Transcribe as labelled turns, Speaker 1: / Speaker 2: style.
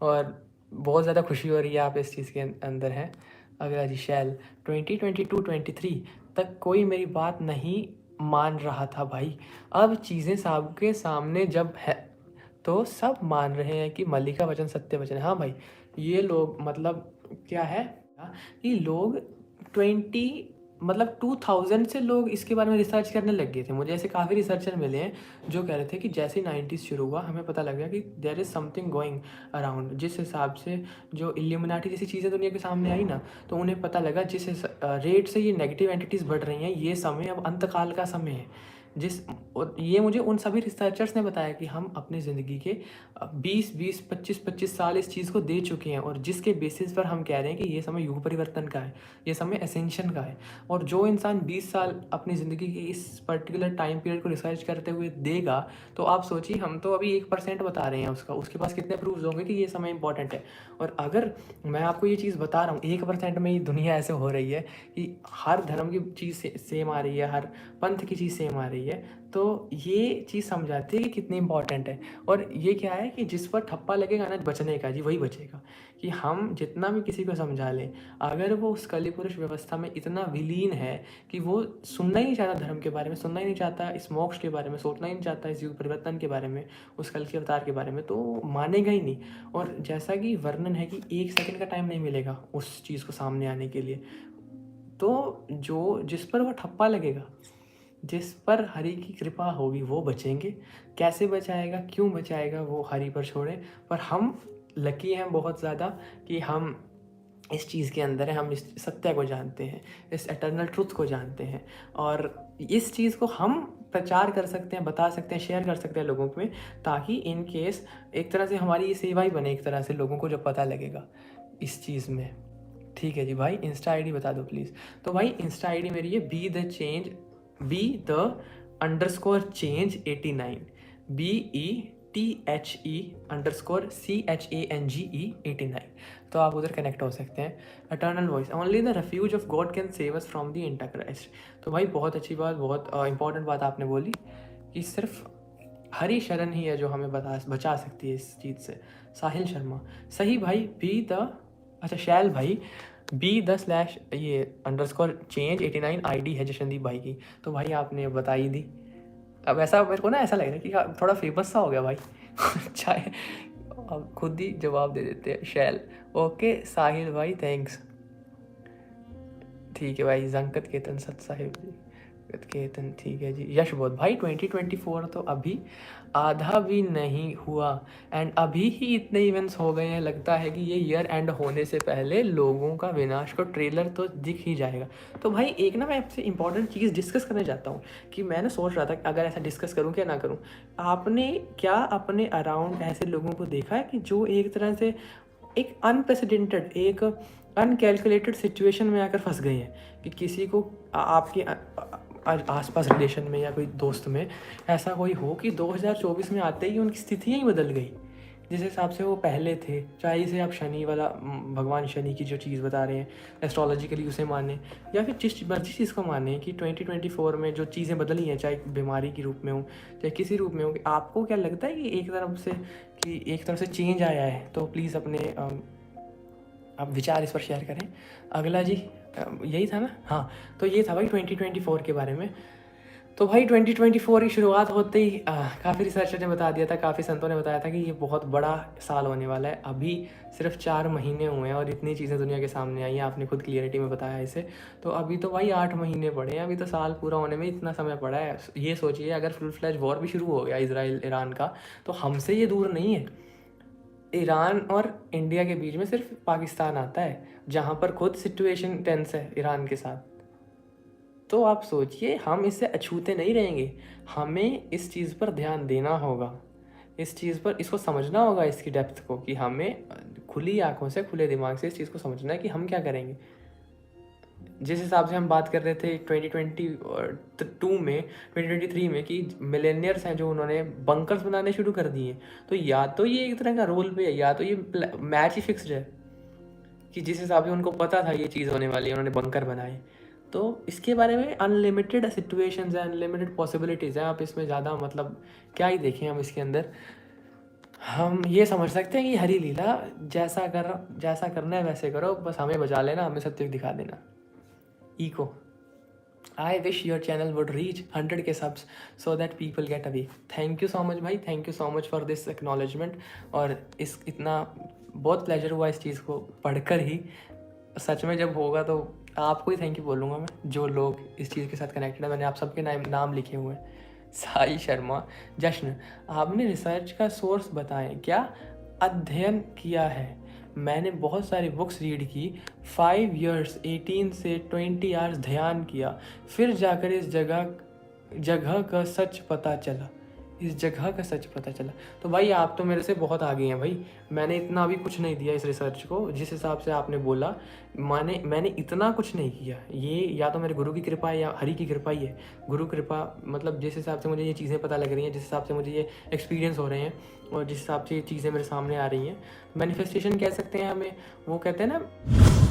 Speaker 1: और बहुत ज़्यादा खुशी हो रही है आप इस चीज़ के अंदर हैं। अगला जी शैल 2022-23 तक कोई मेरी बात नहीं मान रहा था भाई, अब चीज़ें सबके सामने जब है तो सब मान रहे हैं कि मल्लिका वचन सत्य वचन है। हाँ भाई, ये लोग मतलब क्या है कि लोग 2000 से लोग इसके बारे में रिसर्च करने लग गए थे। मुझे ऐसे काफ़ी रिसर्चर मिले हैं जो कह रहे थे कि जैसे ही 90s शुरू हुआ हमें पता लग गया कि there is something going around. जिस हिसाब से जो इल्यूमिनाटी जैसी चीज़ें दुनिया के सामने आई ना, तो उन्हें पता लगा जिस रेट से ये नेगेटिव एंटिटीज़ बढ़ रही हैं, ये समय अब अंतकाल का समय है। और ये मुझे उन सभी रिसर्चर्स ने बताया कि हम अपनी ज़िंदगी के 20-20, 25-25 साल इस चीज़ को दे चुके हैं, और जिसके बेसिस पर हम कह रहे हैं कि ये समय युग परिवर्तन का है, ये समय एसेंशन का है। और जो इंसान 20 साल अपनी ज़िंदगी के इस पर्टिकुलर टाइम पीरियड को रिसर्च करते हुए देगा, तो आप सोचिए हम तो अभी 1% बता रहे हैं उसका, उसके पास कितने प्रूफ्स होंगे कि ये समय इंपॉर्टेंट है। और अगर मैं आपको ये चीज़ बता रहा हूँ 1% में ही दुनिया ऐसे हो रही है कि हर धर्म की चीज़ सेम आ रही है, हर पंथ की चीज़ सेम आ रही है, तो ये चीज़ समझाती है कि कितनी इंपॉर्टेंट है। और ये क्या है कि जिस पर ठप्पा लगेगा ना बचने का, जी वही बचेगा। कि हम जितना भी किसी को समझा लें, अगर वो उस कली पुरुष व्यवस्था में इतना विलीन है कि वो सुनना ही नहीं चाहता धर्म के बारे में, सुनना ही नहीं चाहता इस मोक्ष के बारे में, सोचना ही नहीं चाहता इस युग परिवर्तन के बारे में, उस कल के अवतार के बारे में, तो वो मानेगा ही नहीं। और जैसा कि वर्णन है कि 1 सेकंड का टाइम नहीं मिलेगा उस चीज़ को सामने आने के लिए। तो जिस पर वो ठप्पा लगेगा, जिस पर हरि की कृपा होगी वो बचेंगे। कैसे बचाएगा, क्यों बचाएगा, वो हरि पर छोड़े। पर हम लकी हैं बहुत ज़्यादा कि हम इस चीज़ के अंदर हैं, हम इस सत्य को जानते हैं, इस एटर्नल ट्रुथ को जानते हैं, और इस चीज़ को हम प्रचार कर सकते हैं, बता सकते हैं, शेयर कर सकते हैं लोगों में, ताकि इन केस एक तरह से हमारी ये सेवा ही बने, एक तरह से लोगों को जब पता लगेगा इस चीज़ में। ठीक है जी भाई, इंस्टा आईडी बता दो प्लीज़। तो भाई इंस्टा आईडी मेरी है be_the_change 89, BETHE_CHANGE 89। तो आप उधर कनेक्ट हो सकते हैं। Eternal voice only the refuge of God can save us from the Antichrist. तो भाई बहुत अच्छी बात, बहुत इंपॉर्टेंट बात आपने बोली कि सिर्फ हरी शरण ही है जो हमें बचा सकती है इस चीज़ से। साहिल शर्मा, सही भाई। अच्छा शैल भाई, B__change 89 आईडी है जशनदीप भाई की। तो भाई आपने बता ही दी। अब ऐसा मेरे को ना ऐसा लग रहा है कि थोड़ा फेमस सा हो गया भाई। चाहे अब खुद ही जवाब दे देते हैं। शैल, ओके साहिल भाई, थैंक्स। ठीक है भाई। जंकत केतन सत साहिब जी, केतन, ठीक है जी। यश बोध भाई 2024 तो अभी आधा भी नहीं हुआ, एंड अभी ही इतने इवेंट्स हो गए हैं, लगता है कि ये ईयर एंड होने से पहले लोगों का विनाश को ट्रेलर तो दिख ही जाएगा। तो भाई एक ना मैं आपसे इंपॉर्टेंट चीज़ डिस्कस करने चाहता हूँ कि मैंने सोच रहा था कि अगर ऐसा डिस्कस करूँ क्या ना करूँ। आपने क्या अपने अराउंड ऐसे लोगों को देखा है कि जो एक तरह से एक अनप्रेसिडेंटेड, एक अनकैलकुलेटेड सिचुएशन में आकर फंस गए हैं कि किसी को आपके आसपास रिलेशन में या कोई दोस्त में ऐसा कोई हो कि 2024 में आते ही उनकी स्थितियाँ ही बदल गई जिस हिसाब से वो पहले थे। चाहे इसे आप शनि वाला भगवान शनि की जो चीज़ बता रहे हैं एस्ट्रोलॉजिकली उसे माने, या फिर जिस मर्जी चीज़ को माने कि 2024 में जो चीज़ें बदली हैं, चाहे बीमारी के रूप में हो चाहे किसी रूप में हो, कि आपको क्या लगता है कि एक तरफ से चेंज आया है? तो प्लीज़ अपने आप विचार इस पर शेयर करें। अगला जी यही था ना? हाँ, तो ये था भाई 2024 के बारे में। तो भाई 2024 की शुरुआत होते ही काफ़ी रिसर्चर ने बता दिया था, काफ़ी संतों ने बताया था कि ये बहुत बड़ा साल होने वाला है। अभी सिर्फ 4 महीने हुए हैं और इतनी चीज़ें दुनिया के सामने आई हैं, आपने खुद क्लियरिटी में बताया इसे। तो अभी तो भाई 8 महीने पड़े हैं, अभी तो साल पूरा होने में इतना समय पड़ा है। ये सोचिए अगर फुल फ्लैज वॉर भी शुरू हो गया इजराइल ईरान का, तो हमसे ये दूर नहीं है। ईरान और इंडिया के बीच में सिर्फ पाकिस्तान आता है, जहाँ पर खुद सिचुएशन टेंस है ईरान के साथ। तो आप सोचिए हम इससे अछूते नहीं रहेंगे, हमें इस चीज़ पर ध्यान देना होगा, इस चीज़ पर इसको समझना होगा, इसकी डेप्थ को, कि हमें खुली आंखों से खुले दिमाग से इस चीज़ को समझना है कि हम क्या करेंगे। जिस हिसाब से हम बात कर रहे थे 2023 में कि मिलेनियर्स हैं जो उन्होंने बंकर्स बनाने शुरू कर दिए, तो या तो ये एक तरह का रोल पे है या तो ये मैच ही फिक्स्ड है कि जिस हिसाब से उनको पता था ये चीज़ होने वाली है उन्होंने बंकर बनाए। तो इसके बारे में अनलिमिटेड सिचुएशंस हैं, अनलिमिटेड पॉसिबिलिटीज़ हैं। आप इसमें ज़्यादा मतलब क्या ही देखें हम इसके अंदर। हम ये समझ सकते हैं कि हरी लीला जैसा करना है वैसे करो, बस हमें बचा लेना, हमें सत्य दिखा देना। Echo I wish your channel would reach 100K subs so that people get away. Thank you so much भाई, thank you so much for this acknowledgement. और इस इतना बहुत प्लेजर हुआ इस चीज़ को पढ़कर ही। सच में जब होगा तो आपको ही थैंक यू बोलूँगा मैं, जो लोग इस चीज़ के साथ कनेक्टेड है। मैंने आप सबके नाम लिखे हुए हैं। साई शर्मा, जश्न, आपने रिसर्च का सोर्स बताएं, क्या अध्ययन किया है? मैंने बहुत सारी बुक्स रीड की, 5 years 18 से 20 hours ध्यान किया, फिर जाकर इस जगह का सच पता चला। इस जगह का सच पता चला। तो भाई आप तो मेरे से बहुत आगे हैं भाई। मैंने इतना भी कुछ नहीं दिया इस रिसर्च को, जिस हिसाब से आपने बोला। मैंने इतना कुछ नहीं किया। ये या तो मेरे गुरु की कृपा है या हरि की कृपा ही है। गुरु कृपा मतलब जिस हिसाब से मुझे ये चीज़ें पता लग रही हैं, जिस हिसाब से मुझे ये एक्सपीरियंस हो रहे हैं और जिस हिसाब से ये चीज़ें मेरे सामने आ रही हैं, मैनिफेस्टेशन कह सकते हैं हमें। वो कहते हैं ना